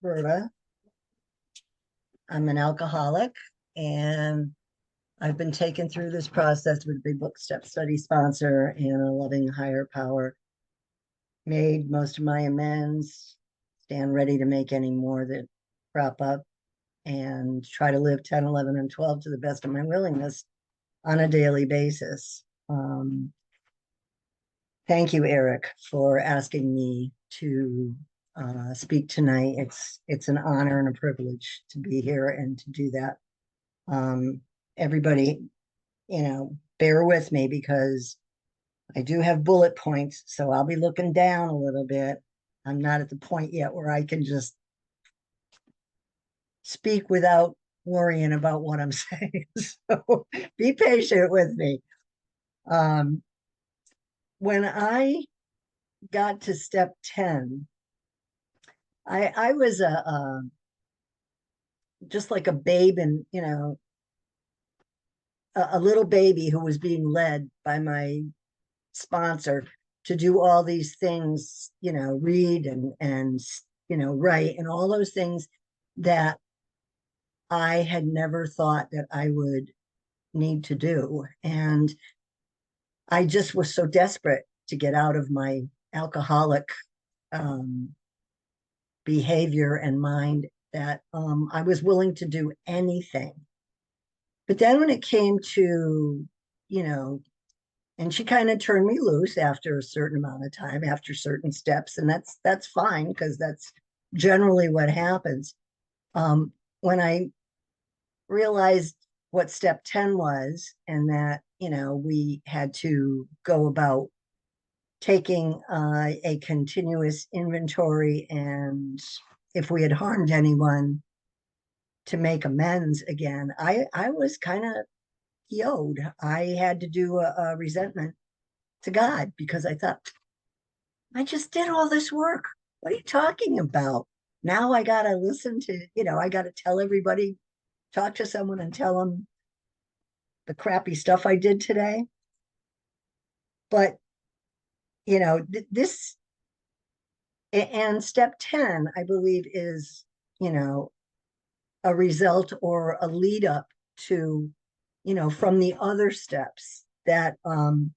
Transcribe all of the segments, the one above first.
Berta. I'm an alcoholic, and I've been taken through this process with a Big Book Step Study sponsor and a loving higher power. Made most of my amends, stand ready to make any more that crop up, and try to live 10, 11, and 12 to the best of my willingness on a daily basis. Thank you, Eric, for asking me to speak tonight. It's an honor and a privilege to be here and to do that. Everybody, bear with me because I do have bullet points, so I'll be looking down a little bit. I'm not at the point yet where I can just speak without worrying about what I'm saying. So be patient with me. When I got to step 10, I was just like a babe, and a little baby who was being led by my sponsor to do all these things, read and write and all those things that I had never thought that I would need to do. And I just was so desperate to get out of my alcoholic behavior and mind that I was willing to do anything. But then when it came to, and she kind of turned me loose after a certain amount of time, after certain steps, and that's fine because that's generally what happens. When I realized what step 10 was, and that we had to go about taking a continuous inventory, and if we had harmed anyone, to make amends again. I was kind of PO'd. I had to do a resentment to God because I thought, I just did all this work. What are you talking about? Now I got to listen to, I got to tell everybody, talk to someone and tell them the crappy stuff I did today. But, this, and step 10, I believe, is, a result or a lead up to, from the other steps that, we're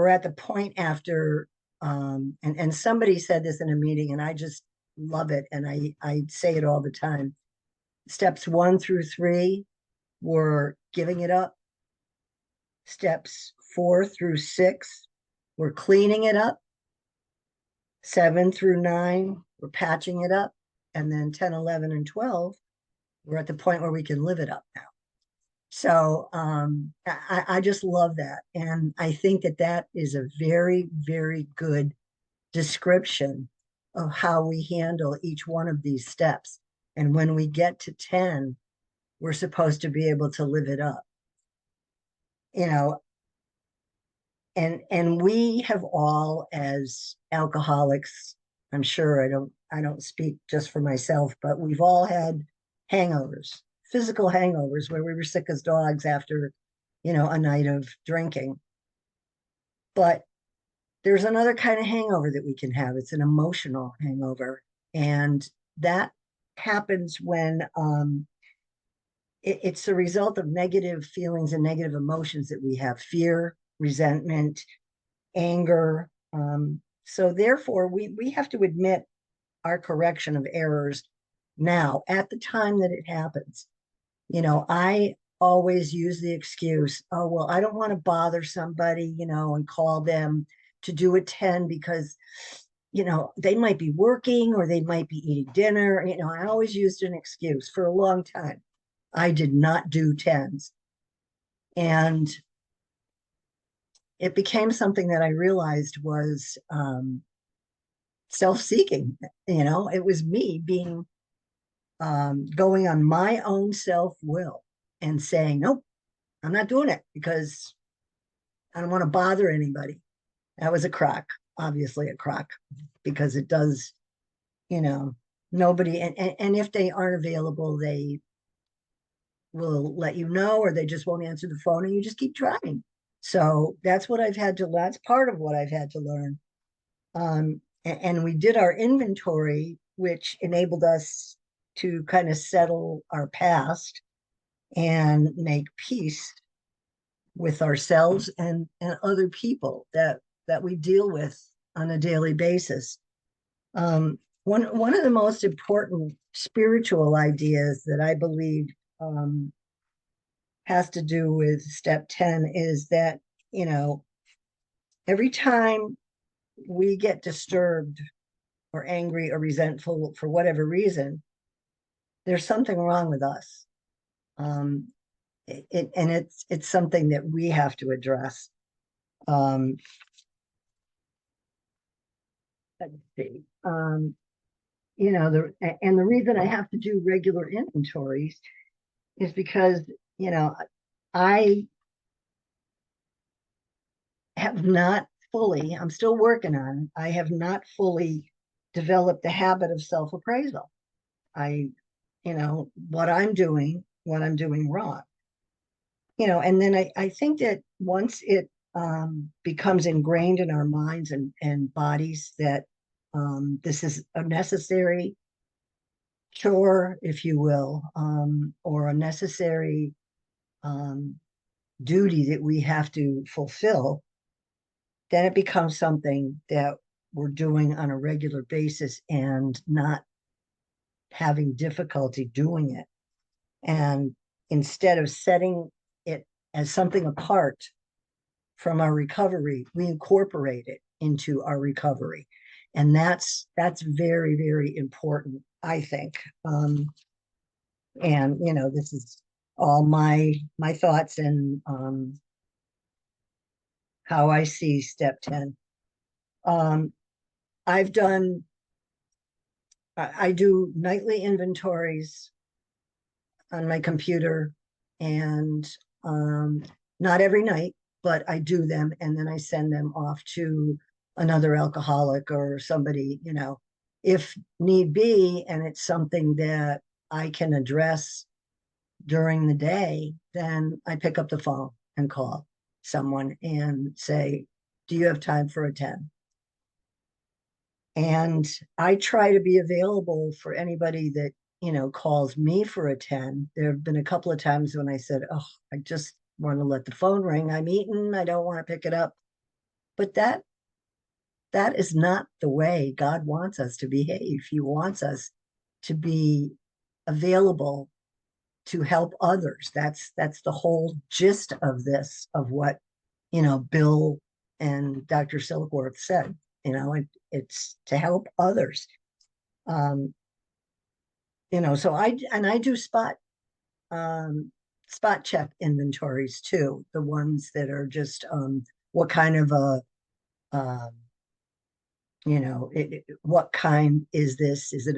at the point after, and somebody said this in a meeting, and I just love it, and I say it all the time. Steps 1 through 3 were giving it up. Steps 4 through 6 were cleaning it up. 7 through 9 we're patching it up, and then 10, 11, and 12 we're at the point where we can live it up now. So I just love that. And I think that is a very, very good description of how we handle each one of these steps. And when we get to 10, we're supposed to be able to live it up. And we have all, as alcoholics, I'm sure I don't speak just for myself, but we've all had hangovers, physical hangovers where we were sick as dogs after, a night of drinking. But there's another kind of hangover that we can have. It's an emotional hangover. And that happens when it's a result of negative feelings and negative emotions that we have: fear, resentment, anger. So therefore, we have to admit our correction of errors now at the time that it happens. I always use the excuse, oh, well, I don't want to bother somebody, and call them to do a 10 because, they might be working or they might be eating dinner. I always used an excuse for a long time. I did not do 10s. And it became something that I realized was self-seeking. It was me being going on my own self-will and saying, nope, I'm not doing it because I don't want to bother anybody. That was a crock, obviously a crock, because it does, nobody, and if they aren't available, they will let you know, or they just won't answer the phone, and you just keep trying. So that's part of what I've had to learn. And we did our inventory, which enabled us to kind of settle our past and make peace with ourselves and other people that we deal with on a daily basis. One of the most important spiritual ideas that I believe has to do with step 10 is that, you know, every time we get disturbed or angry or resentful for whatever reason, there's something wrong with us. Um, and it's something that we have to address. Um, let's see. You know, the reason I have to do regular inventories is because, you know, I have not fully, I'm still working on it. I have not fully developed the habit of self-appraisal. I, you know, what I'm doing wrong. You know, and then I think that once it becomes ingrained in our minds and bodies that this is a necessary chore, if you will, or a necessary um, duty that we have to fulfill, then it becomes something that we're doing on a regular basis and not having difficulty doing it. And instead of setting it as something apart from our recovery, we incorporate it into our recovery. And that's very, very important, I think. And you know, this is all my thoughts and how I see step 10. Um, I've done I do nightly inventories on my computer, and um, not every night, but I do them, and then I send them off to another alcoholic or somebody, you know, if need be, and it's something that I can address during the day, then I pick up the phone and call someone and say, do you have time for a 10? And I try to be available for anybody that, you know, calls me for a 10. There have been a couple of times when I said, oh, I just want to let the phone ring. I'm eating. I don't want to pick it up. But that is not the way God wants us to behave. He wants us to be available to help others. That's the whole gist of this, of what, you know, Bill and Dr. Silkworth said. You know, it's to help others. Um, you know, so I do spot check inventories too, the ones that are just what kind of a um, you know, what kind is this? Is it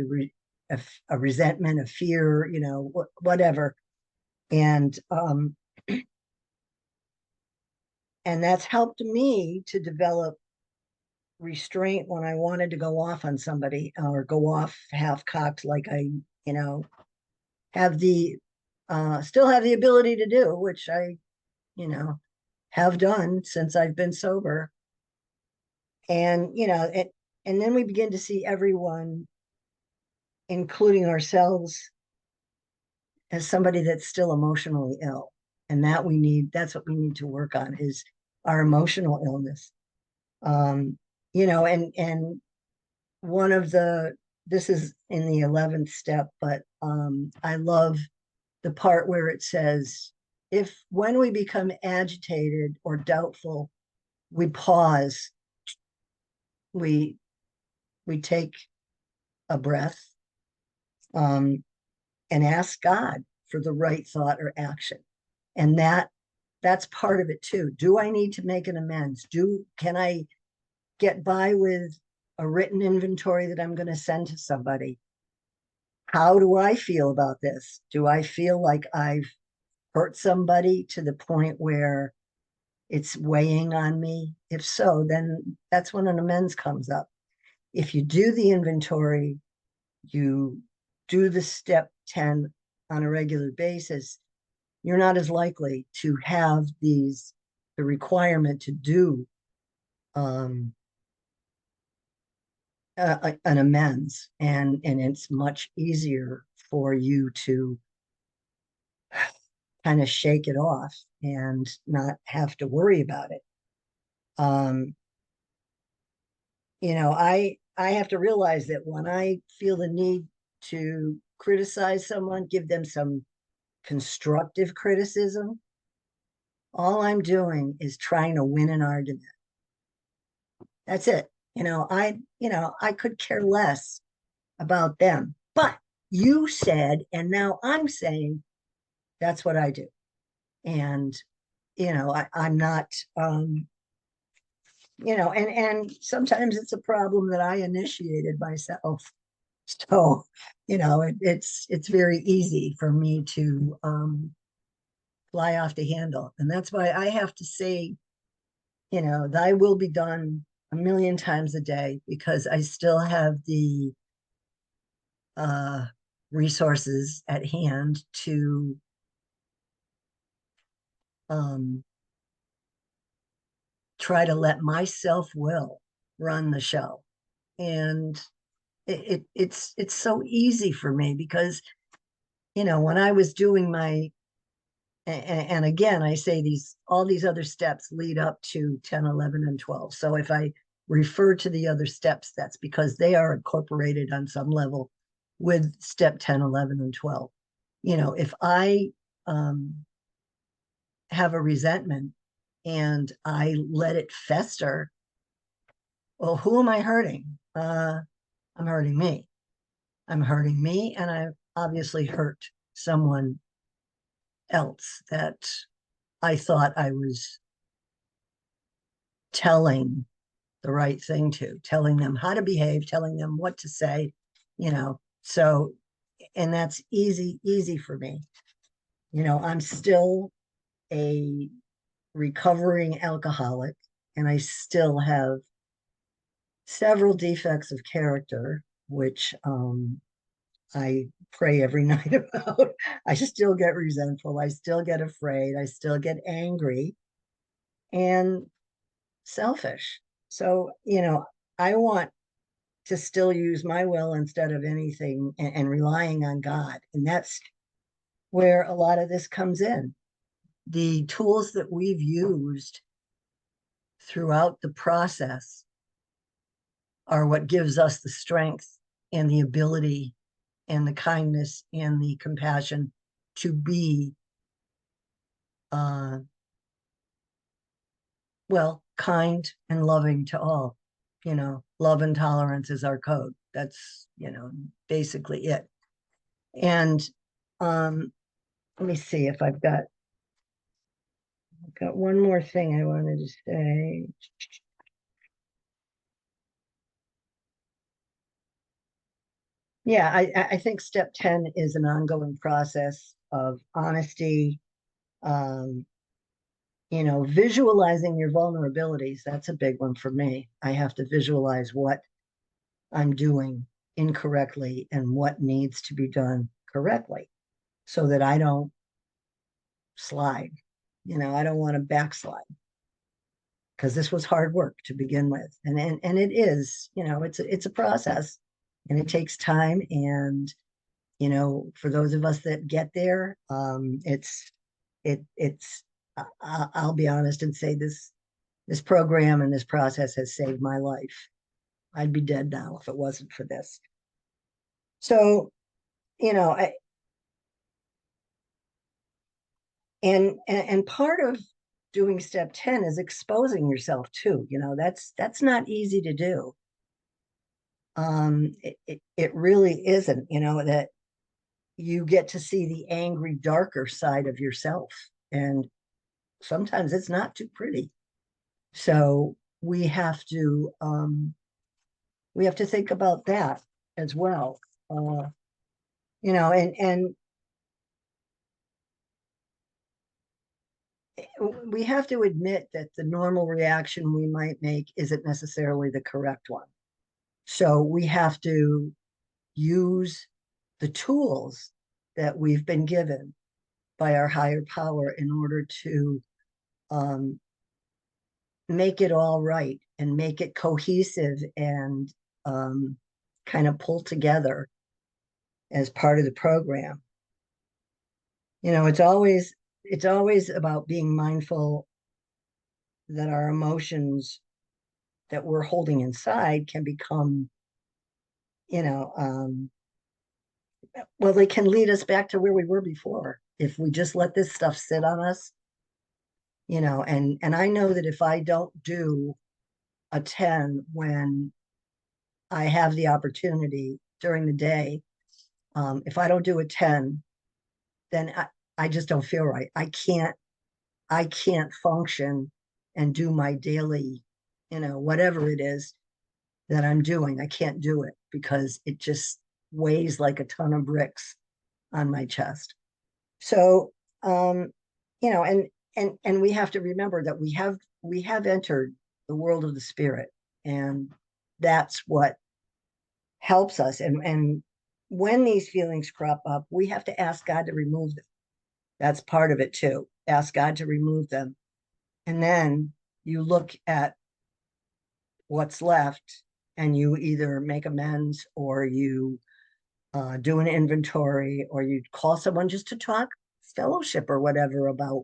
a resentment, a fear, you know, whatever. And and that's helped me to develop restraint when I wanted to go off on somebody or go off half cocked, like I, you know, have the still have the ability to do, which I, you know, have done since I've been sober. And, you know, and then we begin to see everyone, including ourselves, as somebody that's still emotionally ill. And that's what we need to work on is our emotional illness. Um, you know, and one of the this is in the 11th step, but I love the part where it says, if when we become agitated or doubtful, we pause, we we take a breath, um, and ask God for the right thought or action. And that's part of it too. Do I need to make an amends? Can I get by with a written inventory that I'm going to send to somebody? How do I feel about this? Do I feel like I've hurt somebody to the point where it's weighing on me? If so, then that's when an amends comes up. If you do the inventory, you do the step 10 on a regular basis, you're not as likely to have the requirement to do um, an amends, and it's much easier for you to kind of shake it off and not have to worry about it. Um, I have to realize that when I feel the need to criticize someone, give them some constructive criticism, all I'm doing is trying to win an argument. That's it. I could care less about them. But you said, and now I'm saying that's what I do. And, I'm not, and sometimes it's a problem that I initiated myself. So, it's very easy for me to fly off the handle. And that's why I have to say, thy will be done a million times a day, because I still have the uh, resources at hand to um, try to let my self will run the show. And it's so easy for me because, when I was doing and again, I say all these other steps lead up to 10, 11, and 12. So if I refer to the other steps, that's because they are incorporated on some level with step 10, 11, and 12. If I um, have a resentment and I let it fester, well, who am I hurting? I'm hurting me. I'm hurting me, and I've obviously hurt someone else that I thought I was telling the right thing to, telling them how to behave, telling them what to say, So, and that's easy for me. I'm still a recovering alcoholic, and I still have several defects of character, which I pray every night about. I still get resentful. I still get afraid. I still get angry and selfish. So, I want to still use my will instead of anything, and relying on God. And that's where a lot of this comes in. The tools that we've used throughout the process are what gives us the strength and the ability and the kindness and the compassion to be, uh, kind and loving to all. Love and tolerance is our code. That's, basically it. And let me see if I've got one more thing I wanted to say. Yeah, I think step 10 is an ongoing process of honesty, um, visualizing your vulnerabilities. That's a big one for me. I have to visualize what I'm doing incorrectly and what needs to be done correctly so that I don't slide. I don't want to backslide because this was hard work to begin with. And it is, it's a process, and it takes time. And, for those of us that get there, it's I'll be honest and say this program and this process has saved my life. I'd be dead now if it wasn't for this. So, I and part of doing step 10 is exposing yourself too. That's not easy to do. It really isn't, that you get to see the angry, darker side of yourself. And sometimes it's not too pretty. So we have to think about that as well. And we have to admit that the normal reaction we might make isn't necessarily the correct one. So we have to use the tools that we've been given by our higher power in order to um, make it all right and make it cohesive and kind of pull together as part of the program. It's always about being mindful that our emotions that we're holding inside can become, you know, well, they can lead us back to where we were before if we just let this stuff sit on us, and I know that if I don't do a 10 when I have the opportunity during the day, if I don't do a 10, then I just don't feel right. I can't function and do my daily, whatever it is that I'm doing. I can't do it because it just weighs like a ton of bricks on my chest. So, and we have to remember that we have entered the world of the spirit, and that's what helps us. And when these feelings crop up, we have to ask God to remove them. That's part of it too. Ask God to remove them. And then you look at what's left and you either make amends or you do an inventory or you call someone just to talk fellowship or whatever about,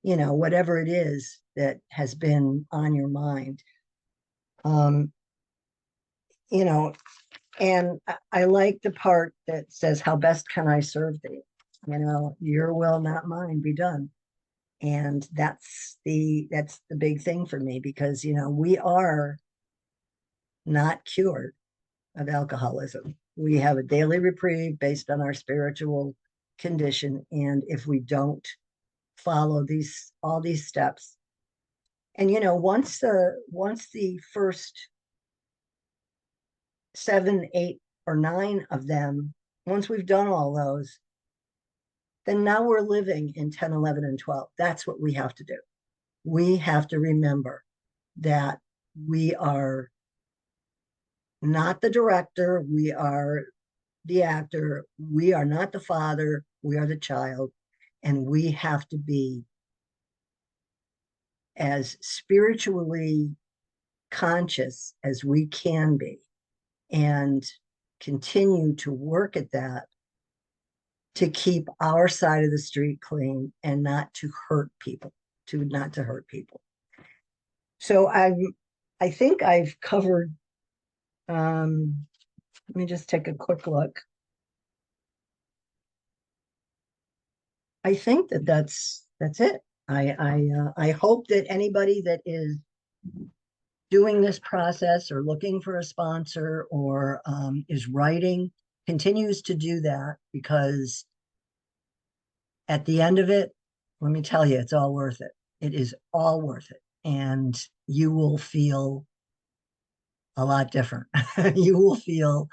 whatever it is that has been on your mind. Um, you know, and I like the part that says, how best can I serve thee? Your will, not mine, be done. And that's the big thing for me because, we are not cured of alcoholism. We have a daily reprieve based on our spiritual condition. And if we don't follow all these steps, and once the first 7, 8, or 9 of them, once we've done all those, then now we're living in 10, 11, and 12. That's what we have to do. We have to remember that we are not the director, we are the actor, we are not the father, we are the child, and we have to be as spiritually conscious as we can be and continue to work at that to keep our side of the street clean and not to hurt people, So I think I've covered. Let me just take a quick look. I think that's it. I hope that anybody that is doing this process or looking for a sponsor or is writing continues to do that, because at the end of it, let me tell you, it's all worth it. It is all worth it. And you will feel a lot different. You will feel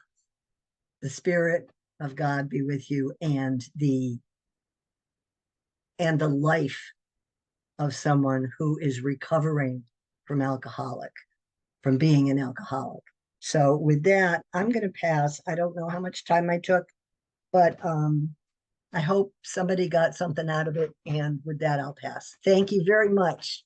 the spirit of God be with you, and the life of someone who is recovering from being an alcoholic. So with that, I'm going to pass. I don't know how much time I took, but I hope somebody got something out of it. And with that, I'll pass. Thank you very much.